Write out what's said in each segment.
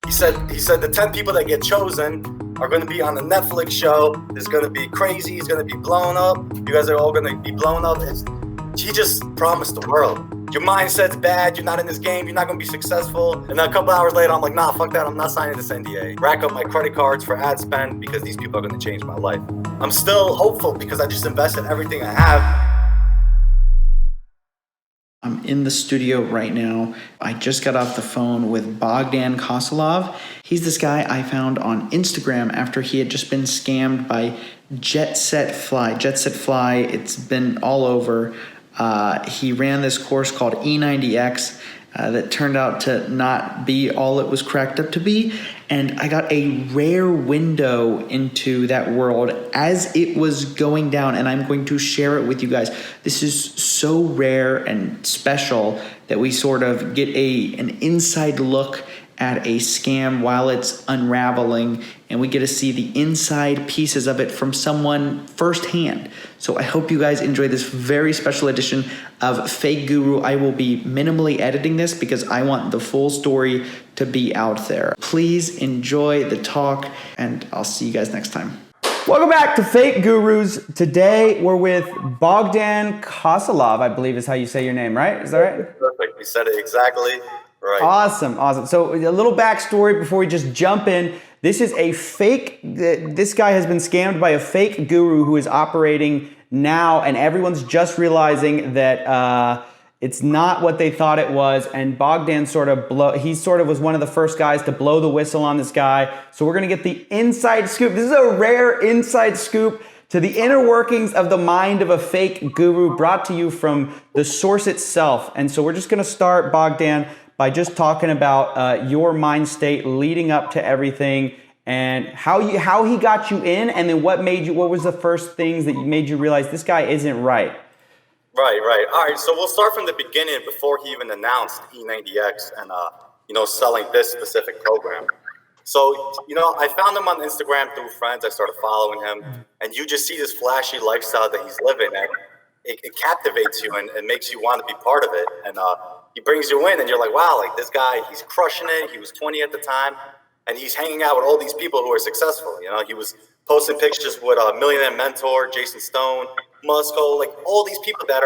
He said the 10 people that get chosen are going to be on the Netflix show. It's going to be crazy. He's going to be blown up. You guys are all going to be blown up. He just promised the world. Your mindset's bad. You're not in this game. You're not going to be successful. And then a couple hours later, I'm like, nah, fuck that. I'm not signing this NDA. Rack up my credit cards for ad spend because these people are going to change my life. I'm still hopeful because I just invested everything I have. I'm in the studio right now. I just got off the phone with Bogdan Kosilov. He's this guy I found on Instagram after he had just been scammed by JetSetFly. JetSetFly, it's been all over. He ran this course called E90X that turned out to not be all it was cracked up to be. And I got a rare window into that world as it was going down, and I'm going to share it with you guys. This is so rare and special that we sort of get an inside look at a scam while it's unraveling, and we get to see the inside pieces of it from someone firsthand. So I hope you guys enjoy this very special edition of Fake Guru. I will be minimally editing this because I want the full story to be out there. Please enjoy the talk, and I'll see you guys next time. Welcome back to Fake Gurus. Today we're with Bogdan Kosilov, I believe is how you say your name, right? Is that right? Perfect. You said it exactly right. Awesome, awesome. So a little backstory before we just jump in. This is a fake, this guy has been scammed by a fake guru who is operating now, and everyone's just realizing that it's not what they thought it was, and Bogdan he was one of the first guys to blow the whistle on this guy. So we're gonna get the inside scoop. This is a rare inside scoop to the inner workings of the mind of a fake guru, brought to you from the source itself. And so we're just gonna start, Bogdan, by just talking about your mind state leading up to everything, and how he got you in, and then what was the first things that made you realize this guy isn't right? Right. All right, so we'll start from the beginning before he even announced E90X and selling this specific program. So, I found him on Instagram through friends. I started following him, and you just see this flashy lifestyle that he's living, and it captivates you and makes you want to be part of it. And he brings you in, and you're like, wow, like this guy, he's crushing it. He was 20 at the time, and he's hanging out with all these people who are successful. He was posting pictures with a millionaire mentor, Jason Stone, Musko, like all these people that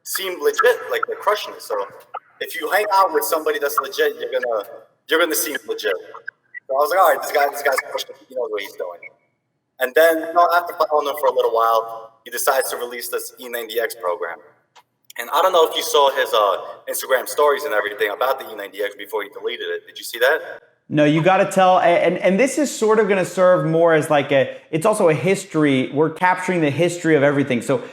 seem legit, like they're crushing it. So if you hang out with somebody that's legit, you're gonna seem legit. So I was like, all right, this guy's crushing it. He knows what he's doing. And then after following him for a little while, he decides to release this E90X program. And I don't know if you saw his Instagram stories and everything about the E90X before he deleted it. Did you see that? No, you got to tell, and this is sort of going to serve more as it's also a history. We're capturing the history of everything. So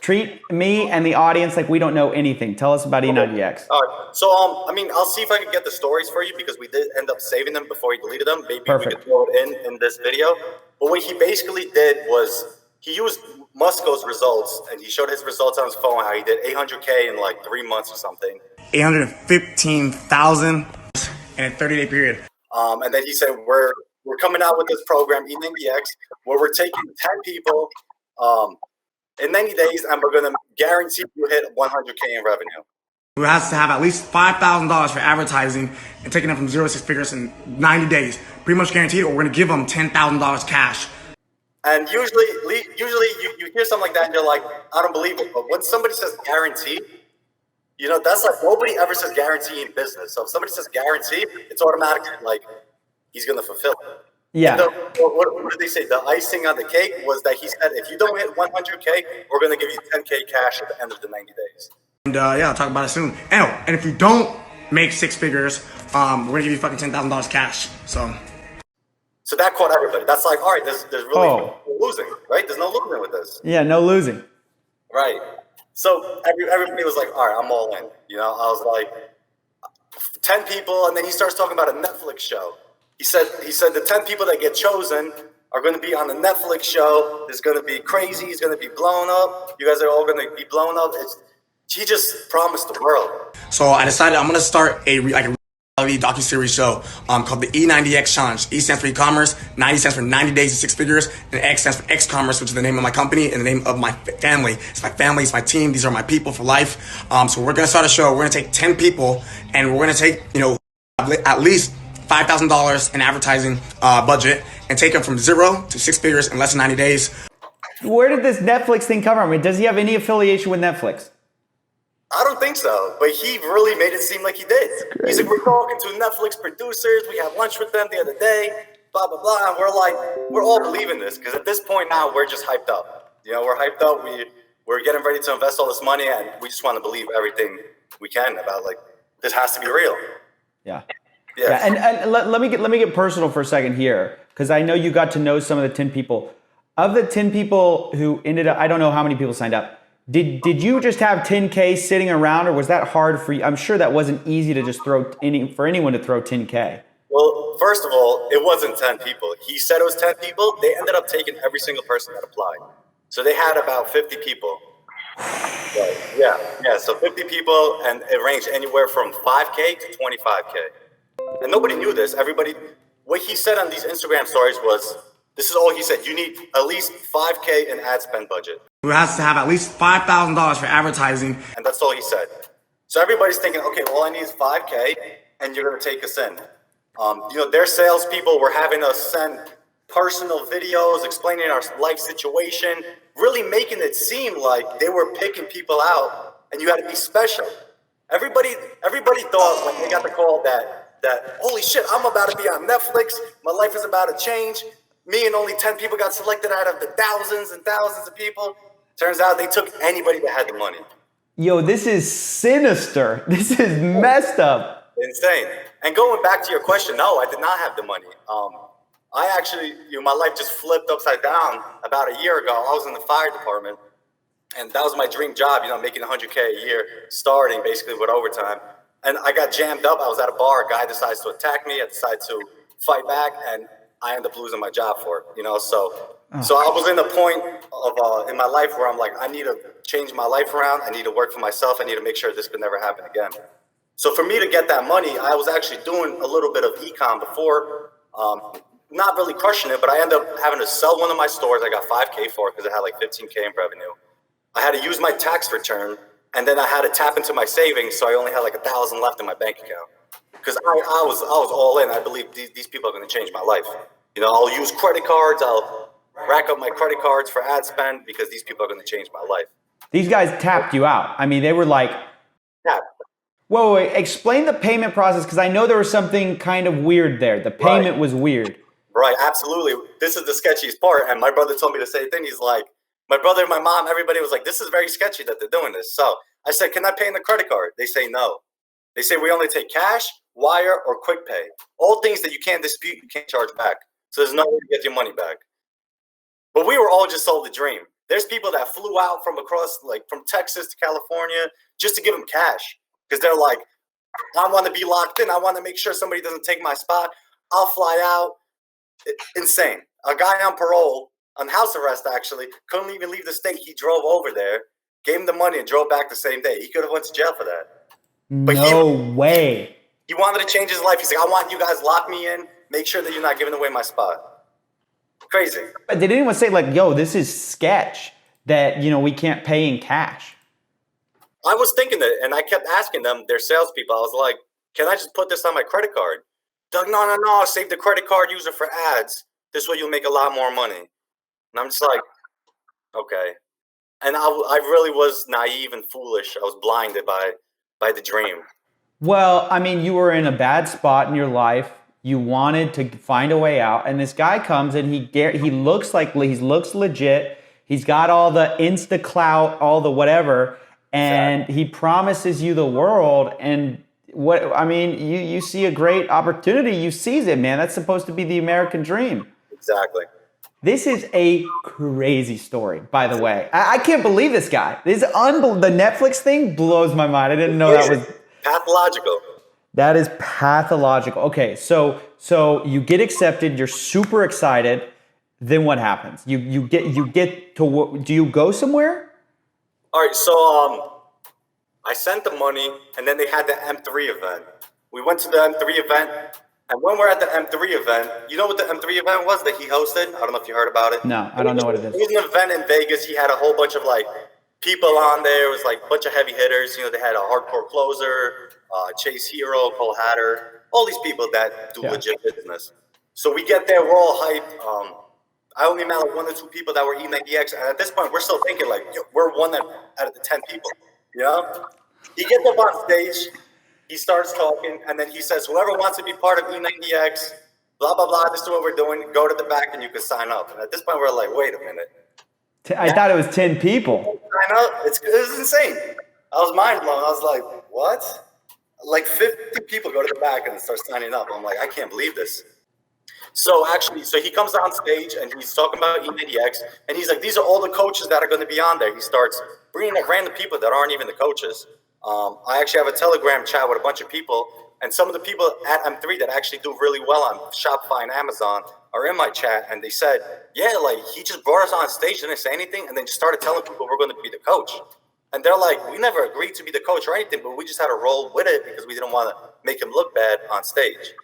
treat me and the audience like we don't know anything. Tell us about E90X. All right. So, I'll see if I can get the stories for you because we did end up saving them before he deleted them. Maybe Perfect. We could throw it in this video. But what he basically did was he used Musko's results, and he showed his results on his phone, how he did 800K in like 3 months or something. 815,000 in a 30-day period. And then he said, we're coming out with this program, E90X, where we're taking 10 people in 90 days, and we're going to guarantee you hit 100K in revenue. We have to have at least $5,000 for advertising and taking them from 0 to 6 figures in 90 days. Pretty much guaranteed, or we're going to give them $10,000 cash. And usually you hear something like that and you're like, I don't believe it. But when somebody says guarantee, that's like nobody ever says guarantee in business. So if somebody says guarantee, it's automatically like he's going to fulfill it. Yeah. What did they say? The icing on the cake was that he said, if you don't hit 100K, we're going to give you 10K cash at the end of the 90 days. And I'll talk about it soon. And if you don't make 6 figures, we're going to give you fucking $10,000 cash. So that caught everybody. That's like, all right, there's really no losing, right? There's no losing with this. Yeah, no losing. Right. So everybody was like, all right, I'm all in. I was like, 10 people, and then he starts talking about a Netflix show. He said the 10 people that get chosen are going to be on the Netflix show. It's going to be crazy. He's going to be blown up. You guys are all going to be blown up. He just promised the world. So I decided I'm going to start a docuseries show called the E90X Challenge. E stands for e-commerce, 90 stands for 90 days to 6 figures, and X stands for X-commerce, which is the name of my company and the name of my family. It's my family, it's my team, these are my people for life. So we're going to start a show. We're going to take 10 people, and we're going to take, at least $5,000 in advertising budget and take him from 0 to 6 figures in less than 90 days. Where did this Netflix thing come from? I mean, does he have any affiliation with Netflix? I don't think so, but he really made it seem like he did. He's like, we're talking to Netflix producers. We had lunch with them the other day, blah, blah, blah. And we're like, we're all believing this because at this point now, we're just hyped up. You know, we're hyped up. We're getting ready to invest all this money, and we just want to believe everything we can about, like, this has to be real. Yeah. And let me get personal for a second here, because I know you got to know some of the 10 people. Of the 10 people who ended up, I don't know how many people signed up. Did you just have 10K sitting around, or was that hard for you? I'm sure that wasn't easy to just for anyone to throw 10K. Well, first of all, it wasn't 10 people. He said it was 10 people. They ended up taking every single person that applied. So they had about 50 people. Right. Yeah. So 50 people, and it ranged anywhere from 5K to 25K. And nobody knew this. What he said on these Instagram stories was, this is all he said. You need at least 5K in ad spend budget. Who has to have at least $5,000 for advertising. And that's all he said. So everybody's thinking, okay, all I need is 5K, and you're going to take us in. Their salespeople were having us send personal videos explaining our life situation, really making it seem like they were picking people out, and you had to be special. Everybody thought when they got the call that holy shit, I'm about to be on Netflix. My life is about to change. Me and only 10 people got selected out of the thousands and thousands of people. Turns out they took anybody that had the money. Yo, this is sinister. This is messed up. Insane. And going back to your question, no, I did not have the money. I actually, my life just flipped upside down about a year ago. I was in the fire department, and that was my dream job, making $100K a year, starting basically with overtime. And I got jammed up. I was at a bar. A guy decides to attack me. I decide to fight back, and I end up losing my job for it, So I was in a point of in my life where I'm like, I need to change my life around. I need to work for myself. I need to make sure this could never happen again. So for me to get that money, I was actually doing a little bit of e-com before, not really crushing it, but I ended up having to sell one of my stores. I got 5K for it because it had like 15K in revenue. I had to use my tax return, and then I had to tap into my savings, so I only had like 1,000 left in my bank account. Because I was all in. I believe these people are going to change my life. I'll use credit cards. I'll rack up my credit cards for ad spend because these people are going to change my life. These guys tapped you out. I mean, they were like, tap. Wait. Explain the payment process, because I know there was something kind of weird there. The payment was weird. Right, absolutely. This is the sketchiest part. And my brother told me the same thing. He's like, my brother, my mom, everybody was like, this is very sketchy that they're doing this. So I said, can I pay in the credit card? They say no. They say we only take cash, wire, or quick pay. All things that you can't dispute, you can't charge back. So there's no way to get your money back. But we were all just sold the dream. There's people that flew out from across, like from Texas to California, just to give them cash. Because they're like, I want to be locked in. I want to make sure somebody doesn't take my spot. I'll fly out. Insane. A guy on parole, on house arrest actually, couldn't even leave the state. He drove over there, gave him the money, and drove back the same day. He could have went to jail for that. But no way. He wanted to change his life. He's like, I want you guys lock me in. Make sure that you're not giving away my spot. Crazy. But did anyone say like, yo, this is sketch that, we can't pay in cash? I was thinking that, and I kept asking them, their salespeople. I was like, can I just put this on my credit card? They're like, no, save the credit card, use it for ads. This way you'll make a lot more money. And I'm just like, okay. And I really was naive and foolish. I was blinded by the dream. Well, I mean, you were in a bad spot in your life. You wanted to find a way out, and this guy comes and he looks legit. He's got all the Insta clout, all the whatever, and he promises you the world. And you see a great opportunity, you seize it, man. That's supposed to be the American dream. Exactly. This is a crazy story, by the way. I can't believe this guy. This is the Netflix thing blows my mind. I didn't know that was pathological. That is pathological. Okay, so you get accepted. You're super excited. Then what happens? You get to. Do you go somewhere? All right. So I sent the money, and then they had the M3 event. We went to the M3 event. And when we're at the M3 event, you know what the M3 event was that he hosted? I don't know if you heard about it. No, I don't know what it is. It was an event in Vegas. He had a whole bunch of people on there. It was like a bunch of heavy hitters. They had a hardcore closer, Chase Hero, Cole Hatter. all these people that do legit business. So we get there, we're all hyped. I only met like 1 or 2 people that were E90X, and at this point, we're still thinking like, yo, we're one out of the 10 people, you know? He gets up on stage, he starts talking, and then he says, whoever wants to be part of E90X, blah, blah, blah, this is what we're doing, go to the back and you can sign up. And at this point, we're like, wait a minute. I thought it was 10 people. Sign up? It was insane. I was mind blown. I was like, what? Like 50 people go to the back and start signing up. I'm like, I can't believe this. So he comes on stage and he's talking about E90X, and he's like, these are all the coaches that are going to be on there. He starts bringing up random people that aren't even the coaches. I actually have a Telegram chat with a bunch of people, and some of the people at M3 that actually do really well on Shopify and Amazon are in my chat, and they said, yeah, like he just brought us on stage, didn't say anything, and then just started telling people we're going to be the coach. And they're like, we never agreed to be the coach or anything, but we just had to roll with it because we didn't want to make him look bad on stage,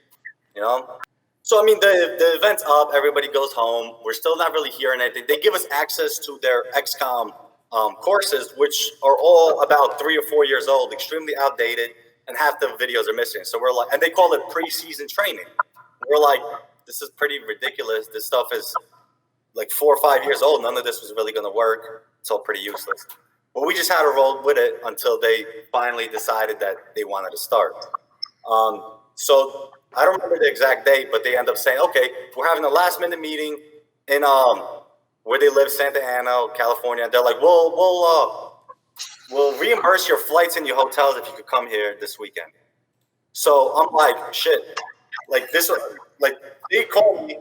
you know? So, I mean, the event's up, everybody goes home. We're still not really hearing anything. They give us access to their XCOM courses, which are all about 3 or 4 years old, extremely outdated, and half the videos are missing. So we're like, and they call it preseason training. We're like, this is pretty ridiculous. This stuff is like 4 or 5 years old. None of this was really going to work. It's all pretty useless. But we just had to roll with it until they finally decided that they wanted to start. So I don't remember the exact date, but they end up saying, okay, we're having a last minute meeting in where they live, Santa Ana, California. They're like, we'll reimburse your flights and your hotels if you could come here this weekend. So I'm like, shit, like this, like they called me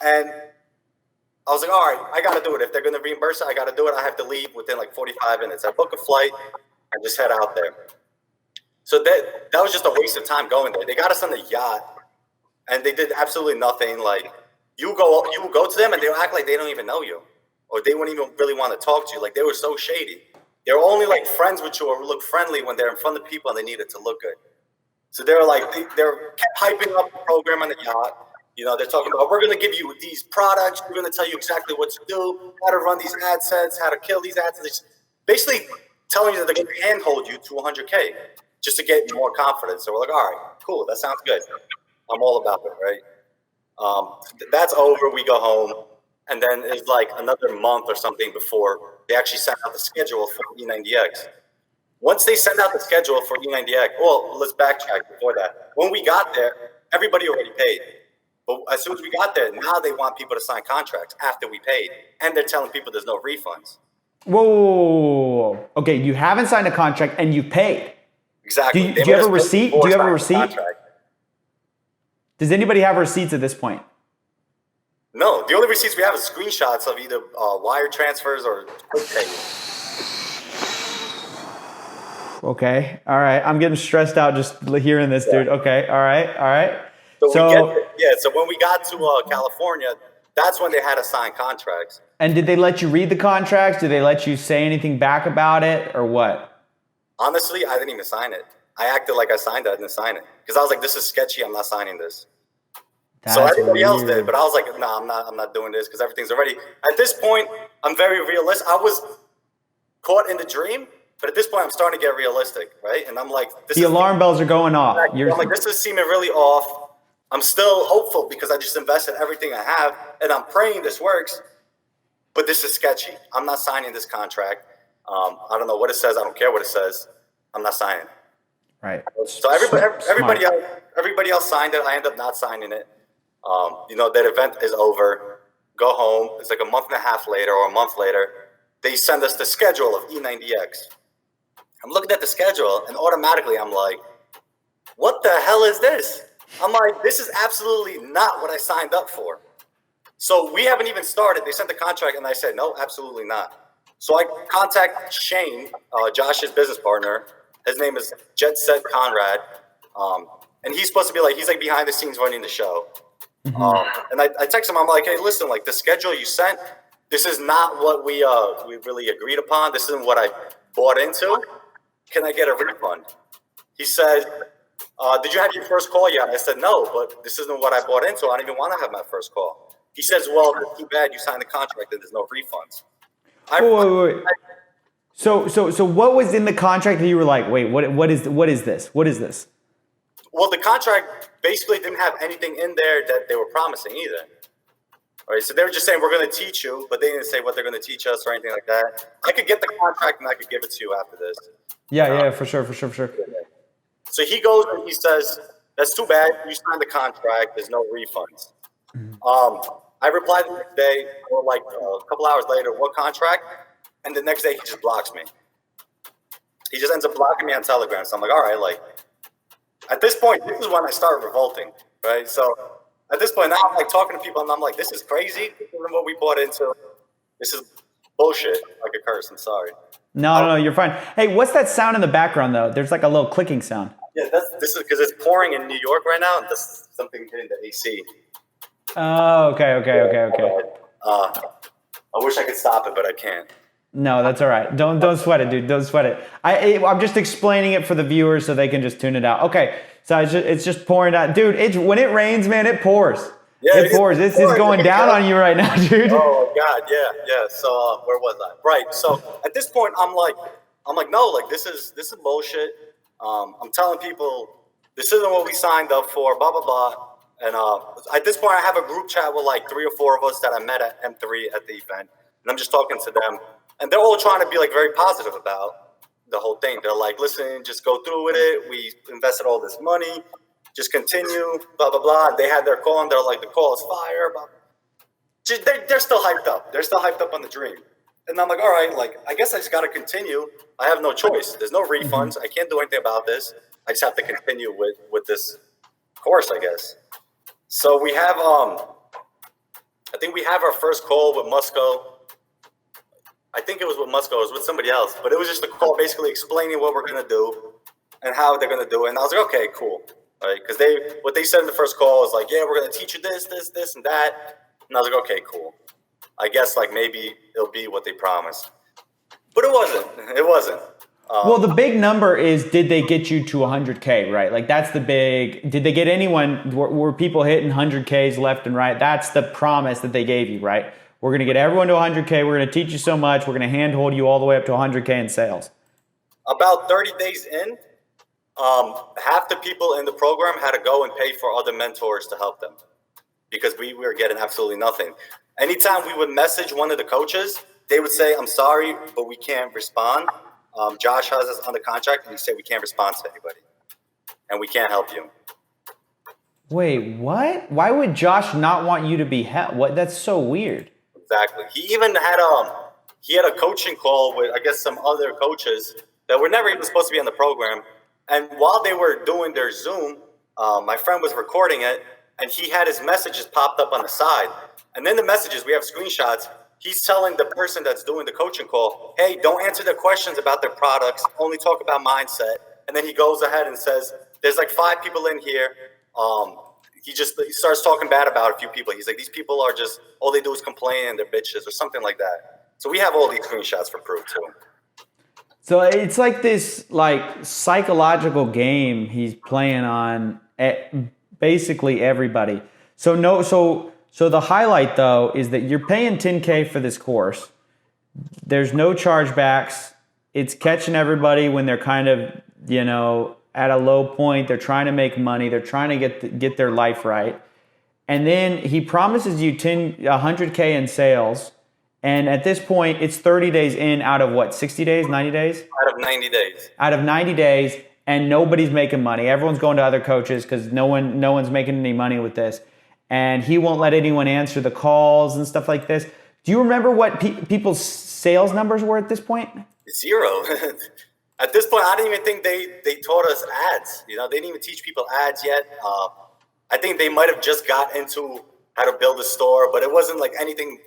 and I was like, all right, I got to do it. If they're going to reimburse it, I got to do it. I have to leave within like 45 minutes. I book a flight and just head out there. So that was just a waste of time going there. They got us on the yacht and they did absolutely nothing. Like you go to them and they'll act like they don't even know you, or they wouldn't even really want to talk to you. Like they were so shady. They were only like friends with you or look friendly when they're in front of people and they needed to look good. So they were like, they're hyping up the program on the yacht. You know, they're talking about, we're going to give you these products. We're going to tell you exactly what to do, how to run these ad sets, how to kill these ad sets. Basically telling you that they're going to handhold you to 100K just to get more confidence. So we're like, all right, cool. That sounds good. I'm all about it, right? That's over. We go home. And then it's like another month or something before they actually sent out the schedule for E90X. Once they send out the schedule for E90X, well, let's backtrack before that. When we got there, everybody already paid. But as soon as we got there, now they want people to sign contracts after we paid. And they're telling people there's no refunds. Whoa. Okay, you haven't signed a contract and you paid. Exactly. Do you have a receipt? Do you have a receipt? Does anybody have receipts at this point? No. The only receipts we have is screenshots of either wire transfers or quick pay. Okay. All right. I'm getting stressed out just hearing this, dude. Okay. All right. So when we got to California, that's when they had to sign contracts. And did they let you read the contracts? Did they let you say anything back about it or what? Honestly, I didn't even sign it. I acted like I signed it. I didn't sign it because I was like, this is sketchy. I'm not signing this. So everybody else did, but I was like, no, I'm not doing this because everything's already. At this point, I'm very realistic. I was caught in the dream, but at this point, I'm starting to get realistic, right? And I'm like, the alarm bells are going off. I'm like, this is seeming really off. I'm still hopeful because I just invested everything I have, and I'm praying this works. But this is sketchy. I'm not signing this contract. I don't know what it says. I don't care what it says. I'm not signing. Right. So everybody else signed it. I end up not signing it. That event is over. Go home. It's like a month and a half later or a month later. They send us the schedule of E90X. I'm looking at the schedule and automatically I'm like, what the hell is this? I'm like, this is absolutely not what I signed up for. So we haven't even started. They sent the contract and I said, no, absolutely not. So I contact Shane, Josh's business partner. His name is JetSet Conrad. And he's supposed to be he's behind the scenes running the show. Mm-hmm. And I text him, I'm like, hey, listen, the schedule you sent, this is not what we really agreed upon. This isn't what I bought into. Can I get a refund? He said, did you have your first call yet? I said, no, but this isn't what I bought into. I don't even want to have my first call. He says, well, it's too bad you signed the contract and there's no refunds. Wait. So what was in the contract that you were like, wait, what is this? What is this? Well, the contract basically didn't have anything in there that they were promising either. All right, so they were just saying we're going to teach you, but they didn't say what they're going to teach us or anything like that. I could get the contract and I could give it to you after this. Yeah, for sure. So he goes and he says, "That's too bad. You signed the contract. There's no refunds." I replied the next day, or like a couple hours later, "What contract?" And the next day he just blocks me. He just ends up blocking me on Telegram. So I'm like, all right, like at this point, this is when I started revolting, right? So at this point, now I'm like talking to people and I'm like, this is crazy. This isn't what we bought into. This is bullshit. Like a curse. I'm sorry. No, you're fine. Hey, what's that sound in the background though? There's like a little clicking sound. Yeah, this is because it's pouring in New York right now, and this something hitting the AC. Oh, okay. I wish I could stop it, but I can't. No, that's all right. Don't sweat it, dude. Don't sweat it. I'm just explaining it for the viewers so they can just tune it out. Okay, so it's just pouring out, dude. When it rains, man, it pours. Yeah, it pours. It's going down on you right now, dude. Oh God, yeah. So where was I? Right. So at this point, I'm like, no, like this is bullshit. I'm telling people this isn't what we signed up for. Blah blah blah. And at this point, I have a group chat with like 3 or 4 of us that I met at M3 at the event, and I'm just talking to them. And they're all trying to be like very positive about the whole thing. They're like, listen, just go through with it. We invested all this money. Just continue, blah, blah, blah. And they had their call and they're like, the call is fire. They're still hyped up. They're still hyped up on the dream. And I'm like, all right, like, I guess I just got to continue. I have no choice. There's no refunds. I can't do anything about this. I just have to continue with this course, I guess. So we have, I think we have our first call with Musco. I think it was with Musco, it was with somebody else, but it was just a call basically explaining what we're going to do and how they're going to do it. And I was like, okay, cool. Right? Because what they said in the first call was like, yeah, we're going to teach you this, and that. And I was like, okay, cool. I guess like maybe it'll be what they promised. But it wasn't. Well, the big number is, did they get you to 100K, right? Like that's the big, did they get anyone, were people hitting 100Ks left and right? That's the promise that they gave you, right? We're going to get everyone to 100K. We're going to teach you so much. We're going to handhold you all the way up to 100K in sales. About 30 days in, half the people in the program had to go and pay for other mentors to help them because we were getting absolutely nothing. Anytime we would message one of the coaches, they would say, I'm sorry, but we can't respond. Josh has us on the contract, and he said we can't respond to anybody, and we can't help you. Wait, what? Why would Josh not want you to be helped? What? That's so weird. Exactly. He even had a coaching call with, I guess, some other coaches that were never even supposed to be on the program. And while they were doing their Zoom, my friend was recording it, and he had his messages popped up on the side. And then the messages, we have screenshots. He's telling the person that's doing the coaching call, hey, don't answer their questions about their products. Only talk about mindset. And then he goes ahead and says, there's like 5 people in here. He starts talking bad about a few people. He's like, these people are just, all they do is complain and they're bitches or something like that. So we have all these screenshots for proof too. So it's like this like psychological game he's playing on basically everybody. So the highlight though is that you're paying 10K for this course. There's no chargebacks. It's catching everybody when they're kind of, at a low point. They're trying to make money. They're trying to get their life right. And then he promises you 100K in sales. And at this point, it's 30 days in out of what, 60 days, 90 days? Out of 90 days. Out of 90 days, and nobody's making money. Everyone's going to other coaches because no one's making any money with this. And he won't let anyone answer the calls and stuff like this. Do you remember what people's sales numbers were at this point? 0. At this point, I didn't even think they taught us ads. They didn't even teach people ads yet. I think they might have just got into how to build a store, but it wasn't like anything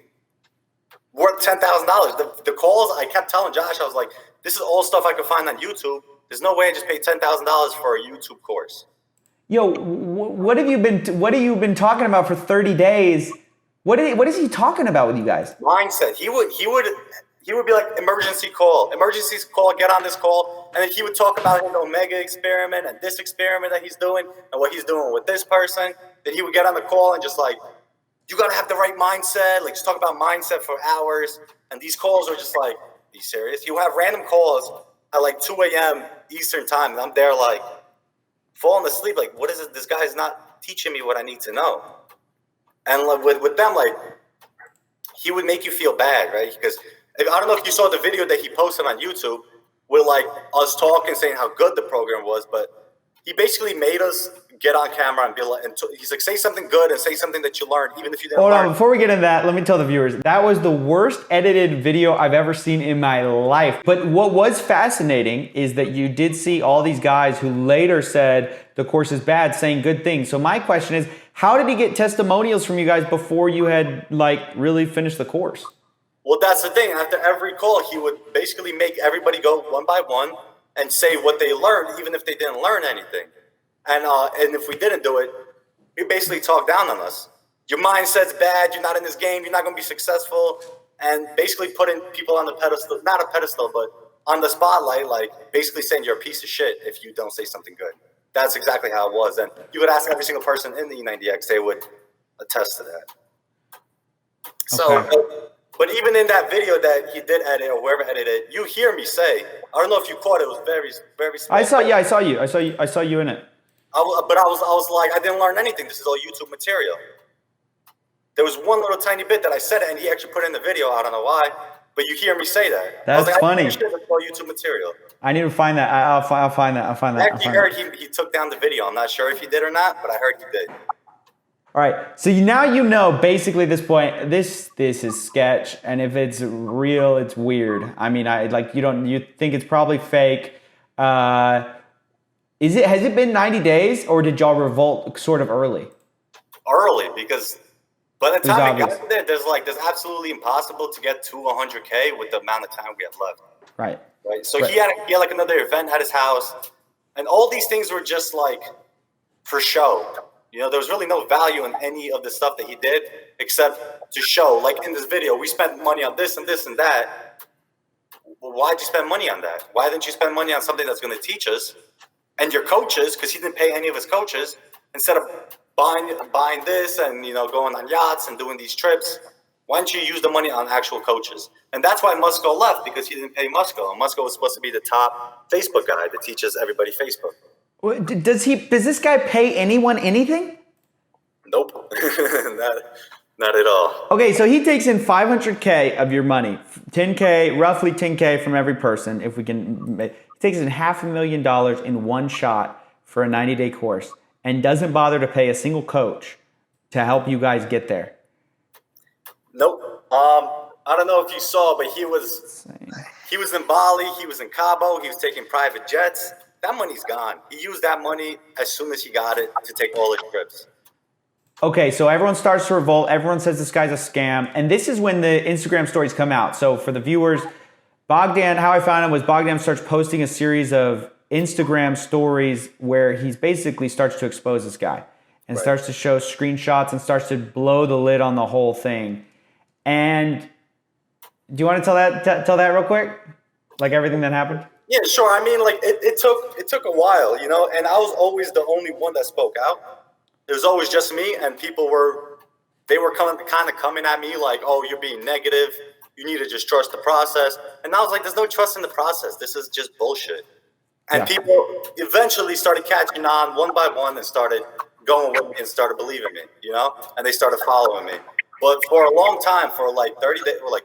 worth $10,000. The calls, I kept telling Josh, I was like, this is all stuff I could find on YouTube. There's no way I just paid $10,000 for a YouTube course. Yo, what have you been talking about for 30 days? What is he talking about with you guys? Mindset. He would be like, emergency call, get on this call. And then he would talk about his Omega experiment and this experiment that he's doing and what he's doing with this person. Then he would get on the call and just like, you got to have the right mindset. Like, just talk about mindset for hours. And these calls are just like, are you serious? You have random calls at like 2 a.m. Eastern time. And I'm there like, falling asleep. Like, what is it? This guy's not teaching me what I need to know. And like, with them, like, he would make you feel bad, right? Because I don't know if you saw the video that he posted on YouTube with like us talking, saying how good the program was, but he basically made us get on camera and be like, he's like, say something good and say something that you learned, even if you didn't Hold learn. on, before we get into that, let me tell the viewers, that was the worst edited video I've ever seen in my life. But what was fascinating is that you did see all these guys who later said the course is bad, saying good things. So my question is, how did he get testimonials from you guys before you had like really finished the course? Well, that's the thing. After every call, he would basically make everybody go one by one and say what they learned, even if they didn't learn anything. And if we didn't do it, he basically talked down on us. Your mindset's bad. You're not in this game. You're not going to be successful. And basically putting people on the pedestal, not a pedestal, but on the spotlight, like basically saying you're a piece of shit if you don't say something good. That's exactly how it was. And you would ask every single person in the E90X, they would attest to that. So, Okay. but even in that video that he did edit or whoever edited it, you hear me say, I don't know if you caught it, it was very, very small. I saw you in it. I was like, I didn't learn anything. This is all YouTube material. There was one little tiny bit that I said it, and he actually put it in the video. I don't know why, but you hear me say that. That's funny. It's all YouTube material. I need to find that. I'll find that. I actually heard he took down the video. I'm not sure if he did or not, but I heard he did. All right. So now you know basically at this point, this is sketch, and if it's real, it's weird. I mean, you think it's probably fake. Has it been 90 days, or did y'all revolt sort of early? Early, because by the time it obvious. got there, there's absolutely impossible to get to 100K with the amount of time we had left. Right. Right. So Right. he had like another event at his house, and all these things were just like for show. You know, there was really no value in any of the stuff that he did except to show. Like in this video, we spent money on this and this and that. Well, why'd you spend money on that? Why didn't you spend money on something that's going to teach us and your coaches? Because he didn't pay any of his coaches. Instead of buying this and going on yachts and doing these trips, why don't you use the money on actual coaches? And that's why Musko left, because he didn't pay Musko. And Musko was supposed to be the top Facebook guy that teaches everybody Facebook. Does this guy pay anyone anything? Nope. Not at all. Okay, so he takes in 500K of your money, 10K, roughly 10K from every person. If we can, he takes in $500,000 in one shot for a 90-day course, and doesn't bother to pay a single coach to help you guys get there. Nope. I don't know if you saw, but he was in Bali, he was in Cabo, he was taking private jets. That money's gone. He used that money as soon as he got it to take all his trips. Okay, so everyone starts to revolt. Everyone says this guy's a scam. And this is when the Instagram stories come out. So for the viewers, Bogdan, how I found him was Bogdan starts posting a series of Instagram stories where he's basically starts to expose this guy and starts to show screenshots and starts to blow the lid on the whole thing. And do you want to tell that real quick? Like everything that happened? Yeah, sure. I mean, like it took a while, and I was always the only one that spoke out. It was always just me, and people were coming at me like, oh, you're being negative. You need to just trust the process. And I was like, there's no trust in the process. This is just bullshit. And people eventually started catching on one by one and started going with me and started believing me, and they started following me. But for a long time, for like 30 days, like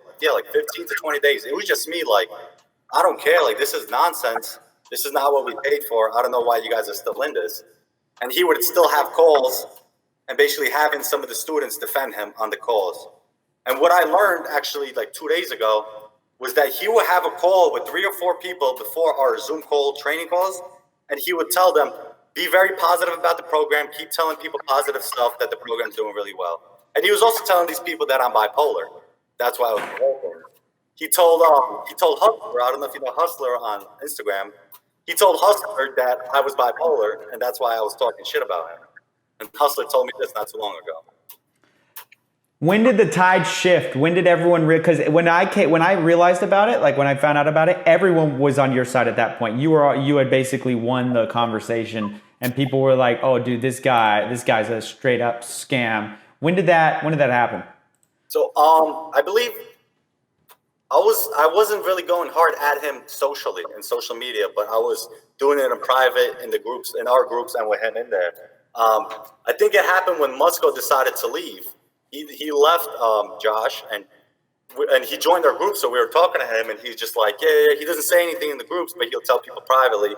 15 to 20 days, it was just me like, I don't care. Like, this is nonsense. This is not what we paid for. I don't know why you guys are still in this. And he would still have calls and basically having some of the students defend him on the calls. And what I learned actually like 2 days ago was that he would have a call with 3 or 4 people before our Zoom call training calls. And he would tell them, be very positive about the program. Keep telling people positive stuff, that the program's doing really well. And he was also telling these people that I'm bipolar. That's why I was bipolar. He told Hustler, I don't know if you know Hustler on Instagram. He told Hustler that I was bipolar, and that's why I was talking shit about him. And Hustler told me this not too long ago. When did the tide shift? When did everyone because when I realized about it, like when I found out about it, everyone was on your side at that point. You had basically won the conversation, and people were like, "Oh, dude, this guy's a straight up scam." When did that happen? So I believe I wasn't really going hard at him socially in social media, but I was doing it in private in the groups, in our groups, and with him in there. I think it happened when Musco decided to leave. He left Josh and he joined our group, so we were talking to him, and he's just like, yeah, he doesn't say anything in the groups, but he'll tell people privately.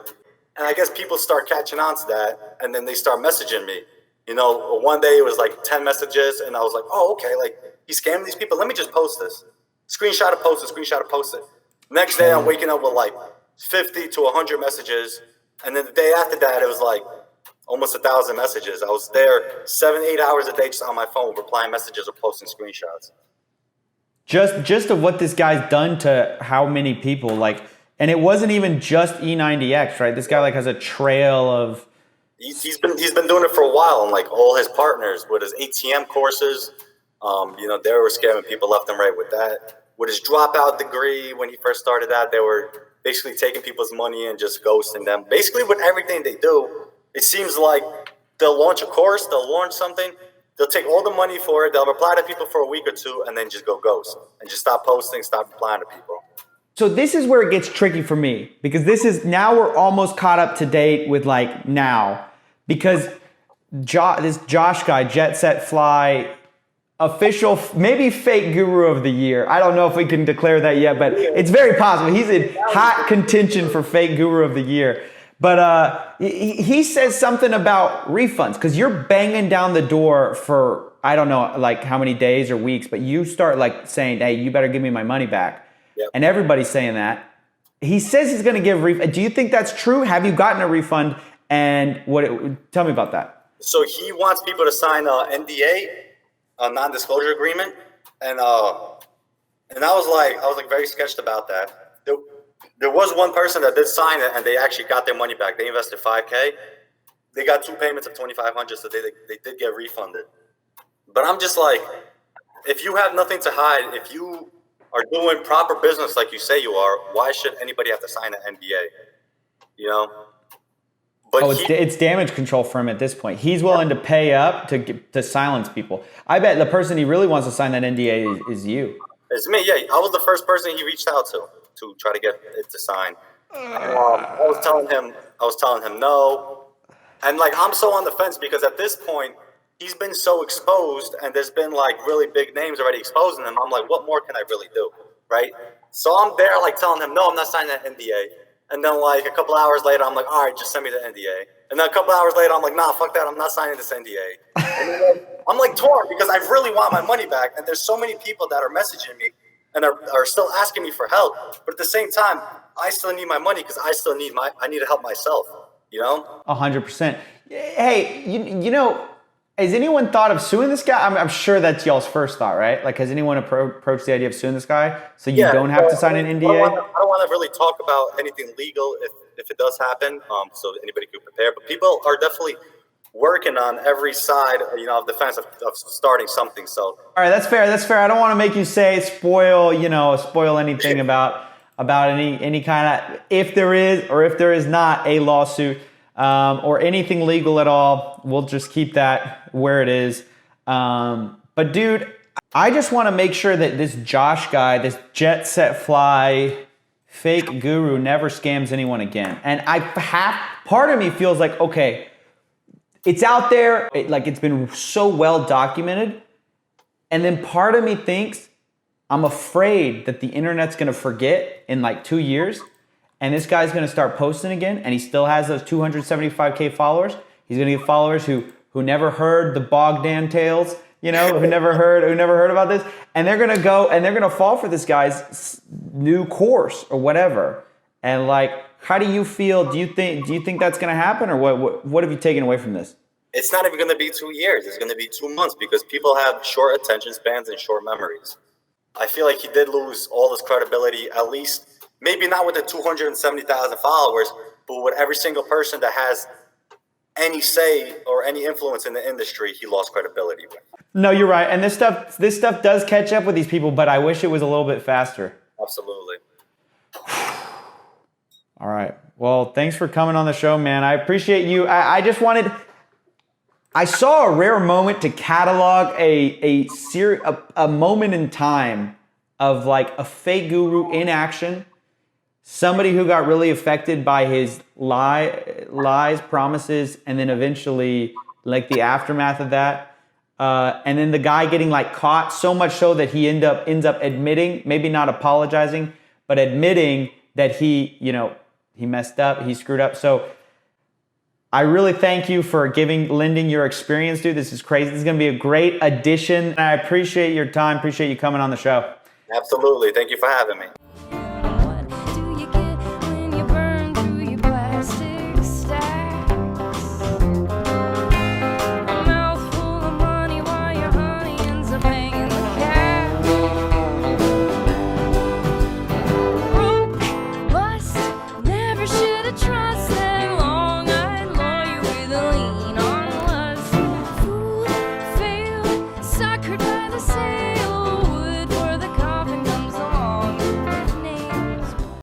And I guess people start catching on to that, and then they start messaging me. You know, one day it was like 10 messages, and I was like, oh, okay, like, he's scamming these people. Let me just post this. Screenshot of post it. Next day, I'm waking up with like 50 to 100 messages, and then the day after that, it was like almost 1,000 messages. I was there 7-8 hours a day just on my phone, replying messages or posting screenshots. Just of what this guy's done to how many people, like, and it wasn't even just E90X, right? This guy like has a trail of. He's been doing it for a while, and like all his partners with his ATM courses, you know, they were scamming people left and right with that. With his dropout degree, when he first started that, they were basically taking people's money and just ghosting them. Basically, with everything they do, it seems like they'll launch a course, they'll launch something. They'll take all the money for it. They'll reply to people for a week or two and then just go ghost and just stop posting, stop replying to people. So this is where it gets tricky for me, because this is now we're almost caught up to date with like now, because this Josh guy, JetSetFly, official, maybe fake guru of the year. I don't know if we can declare that yet, but it's very possible. He's in hot contention for fake guru of the year. But he says something about refunds, because you're banging down the door for, I don't know, like how many days or weeks, but you start like saying, hey, you better give me my money back. Yep. And everybody's saying that. He says he's going to give refund. Do you think that's true? Have you gotten a refund? And tell me about that. So he wants people to sign a NDA, a non-disclosure agreement. And I was like very sketched about that. There was one person that did sign it, and they actually got their money back. They invested $5,000. They got 2 payments of $2,500, so they did get refunded. But I'm just like, if you have nothing to hide, if you are doing proper business like you say you are, why should anybody have to sign an NDA? You know? But it's damage control for him at this point. He's willing to pay up to silence people. I bet the person he really wants to sign that NDA is you. It's me, yeah. I was the first person he reached out to try to get it to sign. I was telling him no. And like, I'm so on the fence because at this point, he's been so exposed and there's been like really big names already exposing him. I'm like, what more can I really do? Right? So I'm there like telling him, no, I'm not signing that NDA. And then like a couple hours later, I'm like, all right, just send me the NDA. And then a couple hours later, I'm like, nah, fuck that. I'm not signing this NDA. And then I'm like torn because I really want my money back. And there's so many people that are messaging me and are still asking me for help. But at the same time, I still need my money because I need to help myself, you know? 100%. Hey, you know, has anyone thought of suing this guy? I'm sure that's y'all's first thought, right? Like, has anyone approached the idea of suing this guy so you don't have to sign an NDA? I don't want to really talk about anything legal if it does happen, so anybody could prepare. But people are definitely working on every side, you know, of the fence of starting something. So, all right, that's fair. I don't want to make you spoil anything about any kind of, if there is or if there is not a lawsuit or anything legal at all. We'll just keep that where it is. But dude, I just want to make sure that this Josh guy, this JetSetFly fake guru, never scams anyone again. And part of me feels like, okay, it's out there, it's been so well documented. And then part of me thinks, I'm afraid that the internet's going to forget in like 2 years. And this guy's going to start posting again. And he still has those 275K followers. He's going to get followers who never heard the Bogdan tales, you know, who never heard about this. And they're going to go and they're going to fall for this guy's new course or whatever. And like, how do you feel? Do you think that's going to happen, or what have you taken away from this? It's not even going to be 2 years. It's going to be 2 months because people have short attention spans and short memories. I feel like he did lose all his credibility, at least maybe not with the 270,000 followers, but with every single person that has any say or any influence in the industry, he lost credibility with. No, you're right. And this stuff does catch up with these people, but I wish it was a little bit faster. Absolutely. All right. Well, thanks for coming on the show, man. I appreciate you. I saw a rare moment to catalog a moment in time of like a fake guru in action, somebody who got really affected by his lies, promises, and then eventually like the aftermath of that. And then the guy getting like caught so much so that he ends up admitting, maybe not apologizing, but admitting that he messed up, he screwed up. So I really thank you for lending your experience, dude. This is crazy. This is going to be a great addition. I appreciate your time. Appreciate you coming on the show. Absolutely. Thank you for having me.